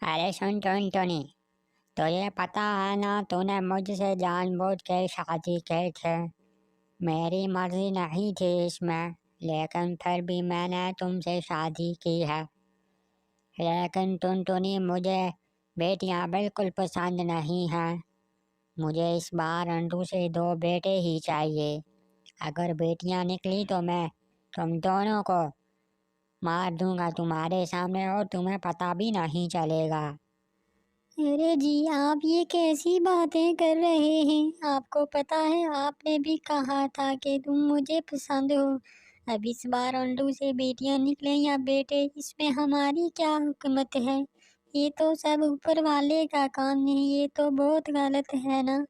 अरे सुन टुनटुनी, तो ये पता है ना तूने मुझसे जानबूझ के शादी की थी। मेरी मर्जी नहीं थी इसमें, लेकिन फिर भी मैंने तुमसे शादी की है। लेकिन टुनटुनी मुझे बेटियां बिल्कुल पसंद नहीं हैं। मुझे इस बार अंडू से 2 बेटे ही चाहिए। अगर बेटियां निकली तो मैं तुम दोनों को मार दूंगा तुम्हारे सामने और तुम्हें पता भी नहीं चलेगा। अरे जी, आप ये कैसी बातें कर रहे हैं? आपको पता है आपने भी कहा था कि तुम मुझे पसंद हो। अब इस बार अंडू से बेटियां निकले या बेटे, इसमें हमारी क्या हुकूमत है? ये तो सब ऊपर वाले का काम है। ये तो बहुत गलत है ना।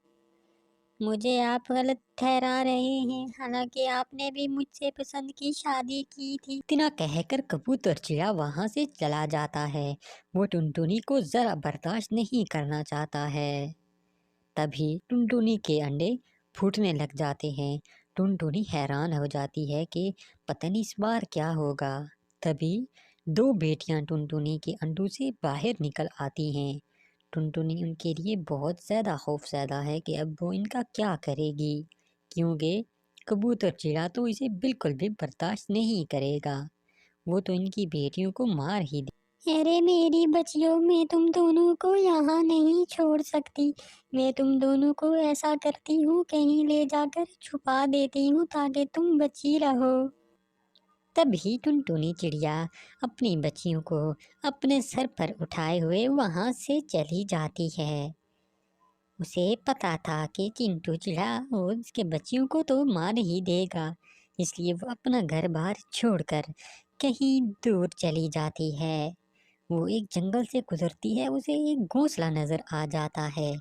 मुझे आप गलत ठहरा रहे हैं, हालांकि आपने भी मुझसे पसंद की शादी की थी। इतना कहकर कबूतर चिड़ा वहां से चला जाता है। वो टुनटुनी को जरा बर्दाश्त नहीं करना चाहता है। तभी टुनटुनी के अंडे फूटने लग जाते हैं। टुनटुनी हैरान हो जाती है कि पता नहीं इस बार क्या होगा। तभी 2 बेटियां टुनटुनी के अंडों से बाहर निकल आती हैं। टुनटुनी उनके लिए बहुत ज़्यादा खौफज़दा है कि अब वो इनका क्या करेगी, क्योंकि कबूतर चिड़ा तो इसे बिल्कुल भी बर्दाश्त नहीं करेगा। वो तो इनकी बेटियों को मार ही दे। अरे मेरी बच्चियों, मैं तुम दोनों को यहाँ नहीं छोड़ सकती। मैं तुम दोनों को ऐसा करती हूँ, कहीं ले जाकर छुपा देती हूँ ताकि तुम बची रहो। तभी टुनटुनी चिड़िया अपनी बच्चियों को अपने सर पर उठाए हुए वहां से चली जाती है। उसे पता था कि चिंटू चिड़ा वो उसके बच्चियों को तो मार ही देगा, इसलिए वो अपना घर बार छोड़कर कहीं दूर चली जाती है। वो एक जंगल से गुजरती है, उसे एक घोंसला नजर आ जाता है।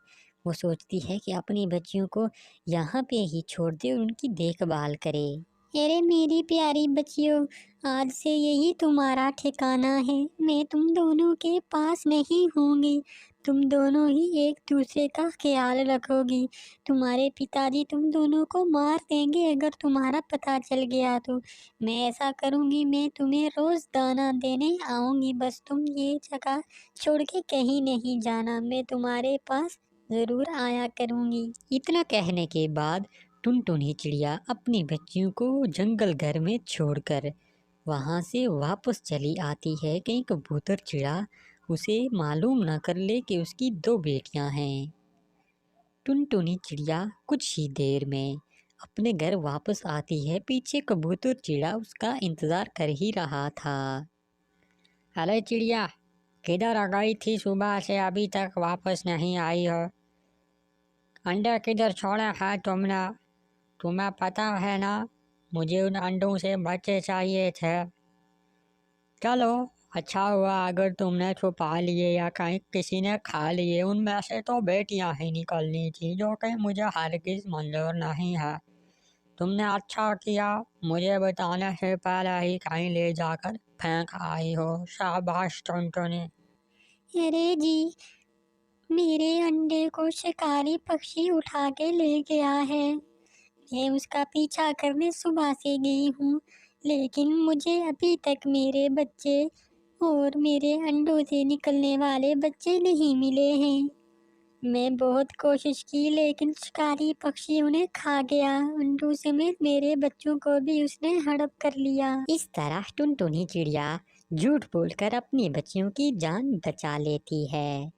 वो सोचती है कि अपनी बच्चियों को यहाँ पे ही छोड़ दे और उनकी देखभाल करे। अरे मेरी प्यारी बच्चियों, आज से यही तुम्हारा ठिकाना है। मैं तुम दोनों के पास नहीं होंगी। तुम दोनों ही एक दूसरे का ख्याल रखोगी। तुम्हारे पिताजी तुम दोनों को मार देंगे अगर तुम्हारा पता चल गया तो। मैं ऐसा करूँगी, मैं तुम्हें रोज़ दाना देने आऊँगी। बस तुम ये जगह छोड़ के कहीं नहीं जाना। मैं तुम्हारे पास ज़रूर आया करूँगी। इतना कहने के बाद टुनटुनी चिड़िया अपनी बच्चियों को जंगल घर में छोड़कर वहां से वापस चली आती है। कहीं कबूतर चिड़ा उसे मालूम न कर ले कि उसकी 2 बेटियां हैं। टुनटुनी चिड़िया कुछ ही देर में अपने घर वापस आती है। पीछे कबूतर चिड़ा उसका इंतजार कर ही रहा था। अरे चिड़िया, किधर आ गई थी? सुबह से अभी तक वापस नहीं आई हो। अंडे किधर छोड़े हैं तुमने? तुम्हें पता है ना, मुझे उन अंडों से बच्चे चाहिए थे। चलो, अच्छा हुआ अगर तुमने छुपा लिए या कहीं किसी ने खा लिए। उनमें से तो बेटियां ही निकलनी थी, जो कि मुझे हरगिज मंजूर नहीं है। तुमने अच्छा किया, मुझे बताने से पहले ही कहीं ले जाकर फेंक आई हो। शाबाश टुनटुनी। अरे जी, मेरे अंडे को शिकारी पक्षी उठा के ले गया है। मैं उसका पीछा करने सुबह से गई हूँ, लेकिन मुझे अभी तक मेरे बच्चे और मेरे अंडों से निकलने वाले बच्चे नहीं मिले हैं। मैं बहुत कोशिश की, लेकिन शिकारी पक्षी उन्हें खा गया। अंडों समेत मेरे बच्चों को भी उसने हड़प कर लिया। इस तरह टुनटुनी चिड़िया झूठ बोलकर अपनी बच्चियों की जान बचा लेती है।